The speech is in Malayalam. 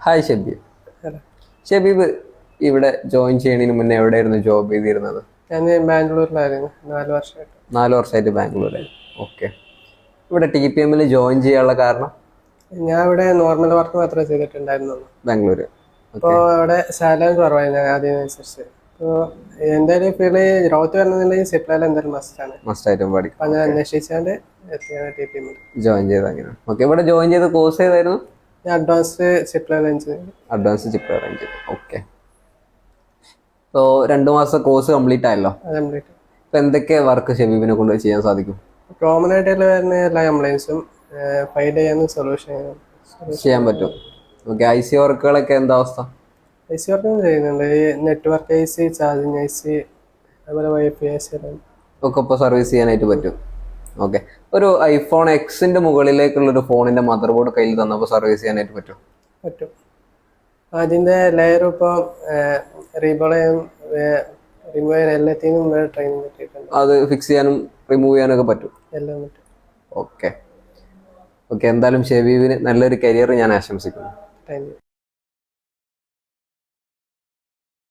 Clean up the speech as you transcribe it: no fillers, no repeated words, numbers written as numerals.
ഹായ് ഷബീബ്. ഷബീബ് ഇവിടെ ജോയിൻ ചെയ്യുന്നതിന് മുന്നേ എവിടെയായിരുന്നു ജോബ് ചെയ്തിരുന്നത്? ഞാൻ ബാംഗ്ലൂരിലായിരുന്നു 4 വർഷമായിട്ട്. 4 വർഷമായിട്ട് ബാംഗ്ലൂരായിരുന്നു. ഓക്കെ. ഇവിടെ TPM ജോയിൻ ചെയ്യാനുള്ള കാരണം? ഞാൻ ഇവിടെ നോർമൽ വർക്ക് മാത്രമേ ചെയ്തിട്ടുണ്ടായിരുന്നുള്ളൂ ബാംഗ്ലൂർ. അപ്പോൾ അവിടെ സാലറി കുറവായിരുന്നു ഞാൻ അതിനനുസരിച്ച്. അപ്പോൾ എന്തായാലും ഫീൽഡ് ഗ്രോത്ത് വരണമെന്നുണ്ടെങ്കിൽ സിപ്ലയിൽ എന്തായാലും മസ്റ്റായിട്ടും പഠിക്കും. അപ്പോൾ ഞാൻ അന്വേഷിച്ചാണ്ട് എത്തിയാണ് TPM ജോയിൻ ചെയ്ത് അങ്ങനെ. ഓക്കെ. ഇവിടെ ജോയിൻ ചെയ്ത് കോഴ്സ് ഏതായിരുന്നു? ഞാൻ അഡ്വാൻസ്ഡ് സിപ്ലയിൽ എഞ്ചിനീയറിംഗ്. അഡ്വാൻസ്ഡ് ചിപ്ലർ എഞ്ചിനീയറിംഗ്. ഓക്കെ. ഇപ്പോൾ 2 മാസം കോഴ്സ് കംപ്ലീറ്റ് ആയല്ലോ. കംപ്ലീറ്റ്. ഇപ്പം എന്തൊക്കെ വർക്ക് ഷബീബിനെ കൊണ്ട് ചെയ്യാൻ സാധിക്കും? കോമൺ ആയിട്ടുള്ള വരുന്ന എല്ലാ കംപ്ലൈൻസും ഫൈൽ ചെയ്യാനും സൊല്യൂഷൻ ചെയ്യാൻ പറ്റും. ഓക്കെ. IC വർക്കുകളൊക്കെ എന്താ അവസ്ഥ? IC വർക്കും ചെയ്യുന്നുണ്ട്. ഈ നെറ്റ്വർക്ക് IC, ചാർജിങ് IC, അതുപോലെ വൈഫൈ IC ഒക്കെ ഇപ്പോൾ സർവീസ് ചെയ്യാനായിട്ട് പറ്റും. ഓക്കെ. ഒരു iPhone Xന്റെ മുകളിലേക്കുള്ളൊരു ഫോണിന്റെ മദർ ബോർഡ് കയ്യിൽ തന്നപ്പോൾ സർവീസ് ചെയ്യാനായിട്ട് പറ്റും. അതിന്റെ ലെയർ ഇപ്പോൾ റിമൂവ് ചെയ്യാൻ എല്ലാത്തിനും ട്രെയിനിങ് കിട്ടിയിട്ടുണ്ട്. അത് ഫിക്സ് ചെയ്യാനും റിമൂവ് ചെയ്യാനും ഒക്കെ പറ്റും. എല്ലാം പറ്റും. ഓക്കെ. എന്തായാലും ഷബീബിന് നല്ലൊരു കരിയർ ഞാൻ ആശംസിക്കുന്നു. Thank you.